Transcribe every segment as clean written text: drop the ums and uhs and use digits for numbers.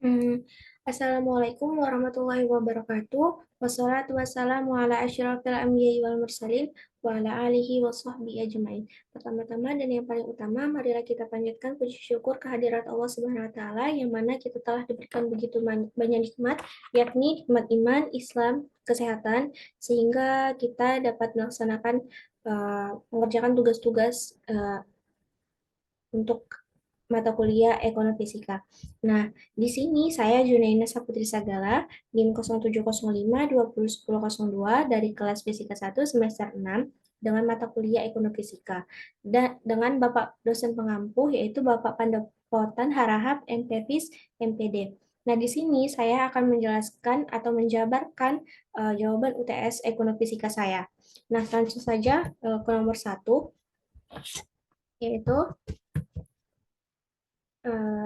Hmm, Assalamualaikum warahmatullahi wabarakatuh. Wassalatu wassalamu ala asyrafil anbiya'i wal mursalin wa ala alihi wa sahbihi ajmain. Pertama-tama dan yang paling utama, marilah kita panjatkan puji syukur kehadirat Allah Subhanahu wa taala yang mana kita telah diberikan begitu banyak nikmat, yakni nikmat iman, Islam, kesehatan, sehingga kita dapat melaksanakan mengerjakan tugas-tugas untuk mata kuliah ekonomi fisika. Nah, di sini saya Junaina Saputri Sagala, NIM 0705-201002 dari kelas Fisika 1 semester 6 dengan mata kuliah ekonomi fisika. Dan dengan Bapak dosen pengampu yaitu Bapak Pandepotan Harahap MPFIS MPD. Nah, di sini saya akan menjelaskan atau menjabarkan jawaban UTS ekonomi fisika saya. Nah, langsung saja ke nomor 1, yaitu eh,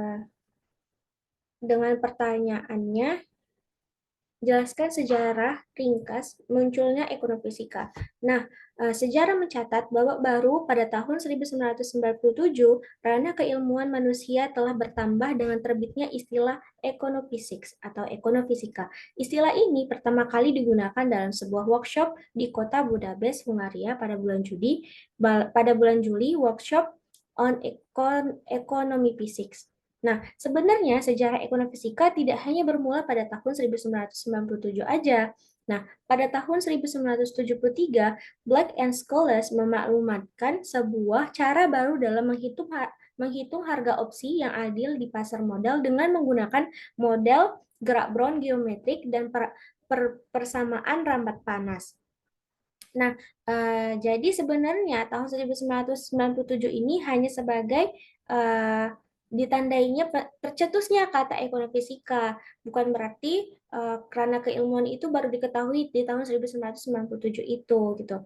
dengan pertanyaannya, jelaskan sejarah ringkas munculnya ekonomi fisika. Nah, sejarah mencatat bahwa baru pada tahun 1997, ranah keilmuan manusia telah bertambah dengan terbitnya istilah ekonofisik atau ekonofisika. Istilah ini pertama kali digunakan dalam sebuah workshop di kota Budapest, Hungaria pada bulan Juli, workshop on economy physics. Nah, sebenarnya sejarah ekonomi fisika tidak hanya bermula pada tahun 1997 aja. Nah, pada tahun 1973, Black and Scholes memaklumatkan sebuah cara baru dalam menghitung harga opsi yang adil di pasar modal dengan menggunakan model gerak Brown geometrik dan persamaan rambat panas. Nah, jadi sebenarnya tahun 1997 ini hanya sebagai eh, ditandainya tercetusnya kata ekonomi fisika, bukan berarti karena keilmuan itu baru diketahui di tahun 1997 itu gitu.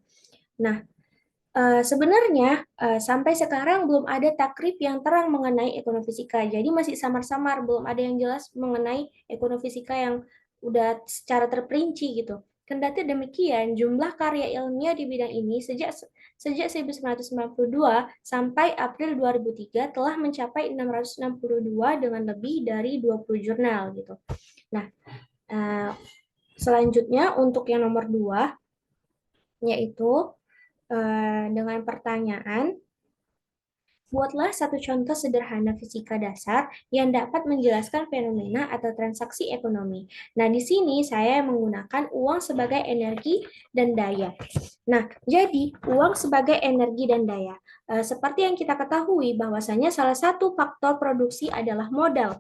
Nah, sebenarnya sampai sekarang belum ada takrif yang terang mengenai ekonomi fisika. Jadi masih samar-samar, belum ada yang jelas mengenai ekonomi fisika yang udah secara terperinci gitu. Kendati demikian, jumlah karya ilmiah di bidang ini sejak 1992 sampai April 2003 telah mencapai 662 dengan lebih dari 20 jurnal gitu. Nah, eh, selanjutnya untuk yang nomor 2 yaitu dengan pertanyaan, buatlah satu contoh sederhana fisika dasar yang dapat menjelaskan fenomena atau transaksi ekonomi. Nah, di sini saya menggunakan uang sebagai energi dan daya. Nah, jadi uang sebagai energi dan daya. Seperti yang kita ketahui bahwasanya salah satu faktor produksi adalah modal.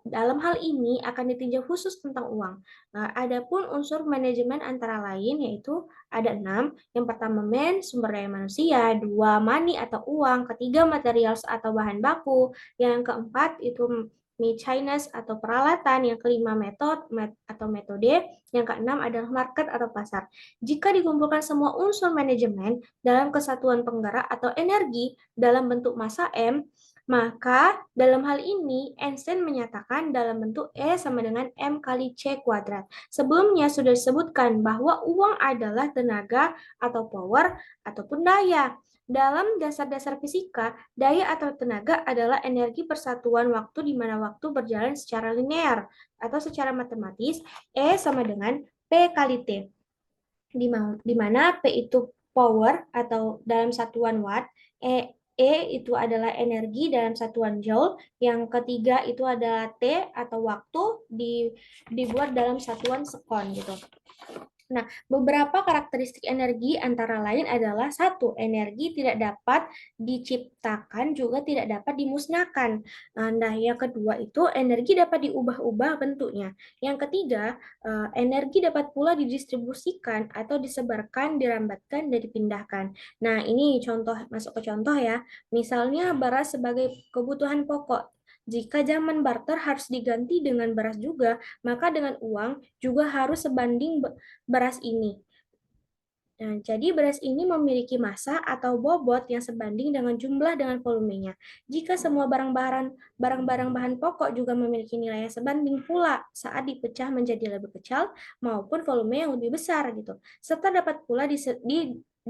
Dalam hal ini akan ditinjau khusus tentang uang. Adapun unsur manajemen antara lain yaitu ada 6. Yang pertama sumber daya manusia, 2 money atau uang, ketiga materials atau bahan baku, yang keempat itu machines atau peralatan, yang kelima metode, yang keenam adalah market atau pasar. Jika dikumpulkan semua unsur manajemen dalam kesatuan penggerak atau energi dalam bentuk massa M, maka dalam hal ini Einstein menyatakan dalam bentuk E sama dengan M kali C kuadrat. Sebelumnya sudah disebutkan bahwa uang adalah tenaga atau power ataupun daya. Dalam dasar-dasar fisika, daya atau tenaga adalah energi persatuan waktu di mana waktu berjalan secara linear atau secara matematis E sama dengan P kali T. Di mana P itu power atau dalam satuan watt, E itu adalah energi dalam satuan joule, yang ketiga itu adalah T atau waktu dibuat dalam satuan sekon gitu. Nah, beberapa karakteristik energi antara lain adalah satu, energi tidak dapat diciptakan juga tidak dapat dimusnahkan. Nah, yang kedua itu energi dapat diubah-ubah bentuknya. Yang ketiga, energi dapat pula didistribusikan atau disebarkan, dirambatkan, dan dipindahkan. Nah, ini contoh masuk ke contoh ya. Misalnya beras sebagai kebutuhan pokok. Jika zaman barter harus diganti dengan beras juga, maka dengan uang juga harus sebanding beras ini. Nah, jadi beras ini memiliki massa atau bobot yang sebanding dengan jumlah dengan volumenya. Jika semua barang-barang bahan pokok juga memiliki nilai yang sebanding pula saat dipecah menjadi lebih kecil maupun volume yang lebih besar gitu. Serta dapat pula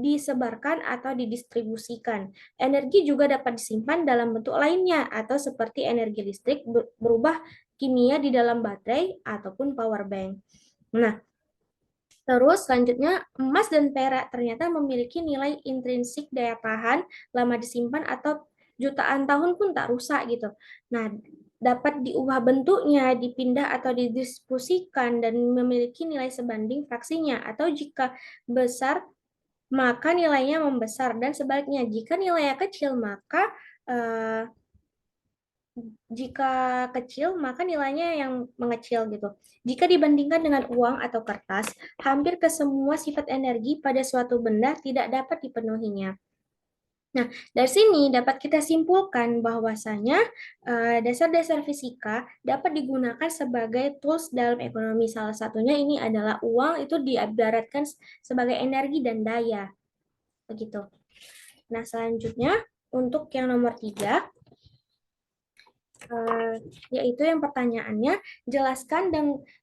disebarkan atau didistribusikan. Energi juga dapat disimpan dalam bentuk lainnya atau seperti energi listrik berubah kimia di dalam baterai ataupun power bank. Nah, terus selanjutnya emas dan perak ternyata memiliki nilai intrinsik daya tahan, lama disimpan atau jutaan tahun pun tak rusak gitu. Nah, dapat diubah bentuknya, dipindah atau didiskusikan dan memiliki nilai sebanding fraksinya atau jika besar maka nilainya membesar dan sebaliknya jika nilainya kecil maka eh, jika kecil, maka nilainya yang mengecil gitu. Jika dibandingkan dengan uang atau kertas, hampir ke semua sifat energi pada suatu benda tidak dapat dipenuhinya. Nah, dari sini dapat kita simpulkan bahwasanya dasar-dasar fisika dapat digunakan sebagai tools dalam ekonomi. Salah satunya ini adalah uang itu diibaratkan sebagai energi dan daya. Begitu. Nah, selanjutnya untuk yang nomor 3, yaitu yang pertanyaannya, jelaskan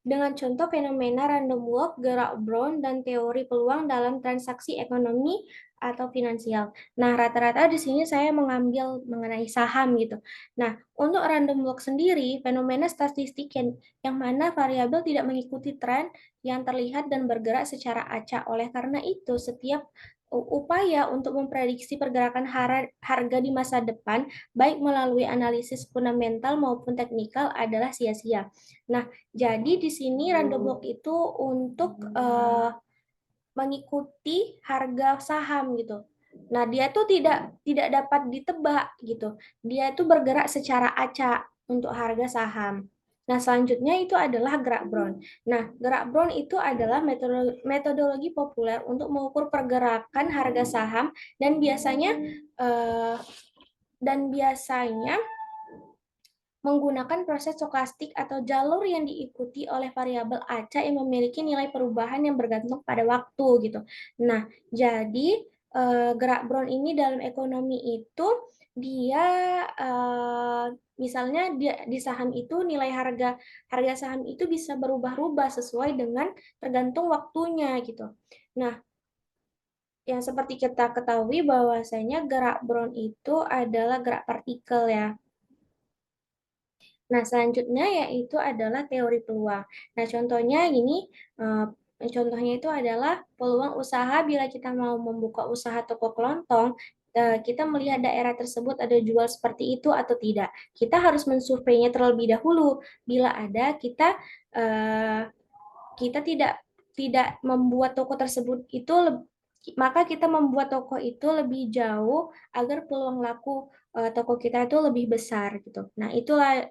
dengan contoh fenomena random walk, gerak Brown, dan teori peluang dalam transaksi ekonomi atau finansial. Nah, rata-rata di sini saya mengambil mengenai saham gitu. Nah, untuk random walk sendiri, fenomena statistik yang mana variabel tidak mengikuti tren yang terlihat dan bergerak secara acak. Oleh karena itu, setiap upaya untuk memprediksi pergerakan harga di masa depan baik melalui analisis fundamental maupun teknikal adalah sia-sia. Nah, jadi di sini random walk itu untuk mengikuti harga saham gitu. Nah, dia tuh tidak dapat ditebak gitu. Dia itu bergerak secara acak untuk harga saham. Nah, selanjutnya itu adalah gerak Brown. Nah, gerak Brown itu adalah metodologi populer untuk mengukur pergerakan harga saham dan eh, biasanya menggunakan proses stokastik atau jalur yang diikuti oleh variabel acak yang memiliki nilai perubahan yang bergantung pada waktu gitu. Nah, jadi gerak Brown ini dalam ekonomi itu dia misalnya di saham itu nilai harga harga saham itu bisa berubah-ubah sesuai dengan tergantung waktunya gitu. Nah, yang seperti kita ketahui bahwasanya gerak Brown itu adalah gerak partikel ya. Nah, selanjutnya yaitu adalah teori peluang. Nah, contohnya itu adalah peluang usaha bila kita mau membuka usaha toko kelontong, kita melihat daerah tersebut ada jual seperti itu atau tidak. Kita harus mensurveinya terlebih dahulu. Bila ada, eh, kita tidak membuat toko tersebut itu maka kita membuat toko itu lebih jauh agar peluang laku toko kita itu lebih besar gitu. Nah, itulah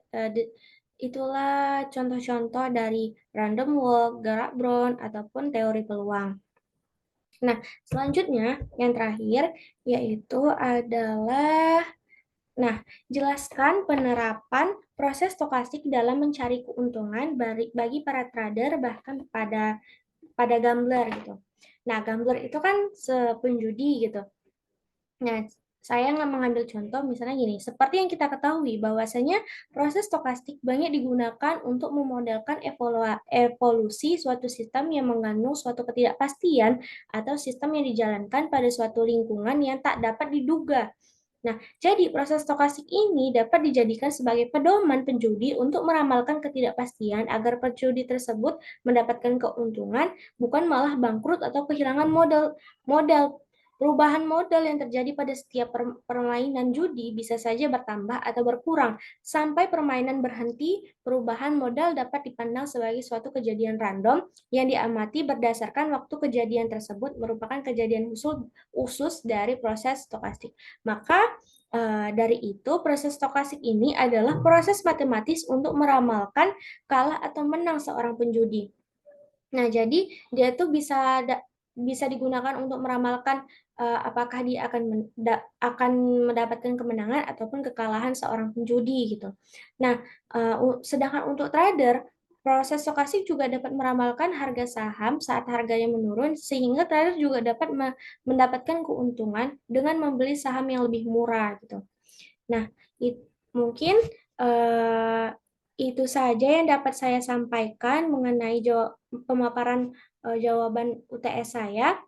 contoh-contoh dari random walk, gerak Brown ataupun teori peluang. Nah, selanjutnya yang terakhir yaitu adalah jelaskan penerapan proses stokastik dalam mencari keuntungan bagi para trader bahkan pada gambler gitu. Nah, gambler itu kan sepenjudi gitu. Nah, saya nggak mengambil contoh misalnya gini, seperti yang kita ketahui bahwasanya proses stokastik banyak digunakan untuk memodelkan evolusi suatu sistem yang mengandung suatu ketidakpastian atau sistem yang dijalankan pada suatu lingkungan yang tak dapat diduga. Nah, jadi proses stokastik ini dapat dijadikan sebagai pedoman penjudi untuk meramalkan ketidakpastian agar penjudi tersebut mendapatkan keuntungan, bukan malah bangkrut atau kehilangan modal. Perubahan modal yang terjadi pada setiap permainan judi bisa saja bertambah atau berkurang. Sampai permainan berhenti, perubahan modal dapat dipandang sebagai suatu kejadian random yang diamati berdasarkan waktu kejadian tersebut merupakan kejadian khusus dari proses stokastik. Maka dari itu, proses stokastik ini adalah proses matematis untuk meramalkan kalah atau menang seorang penjudi. Nah, jadi dia tuh bisa digunakan untuk meramalkan apakah dia akan mendapatkan kemenangan ataupun kekalahan seorang penjudi gitu. Nah, sedangkan untuk trader, proses stokastik juga dapat meramalkan harga saham saat harganya menurun sehingga trader juga dapat mendapatkan keuntungan dengan membeli saham yang lebih murah gitu. Nah, mungkin eh, itu saja yang dapat saya sampaikan mengenai pemaparan jawaban UTS saya.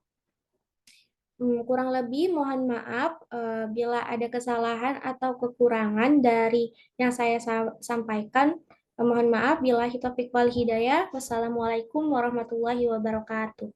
Kurang lebih mohon maaf bila ada kesalahan atau kekurangan dari yang saya sampaikan. Mohon maaf bila taufiq wal hidayah. Wassalamualaikum warahmatullahi wabarakatuh.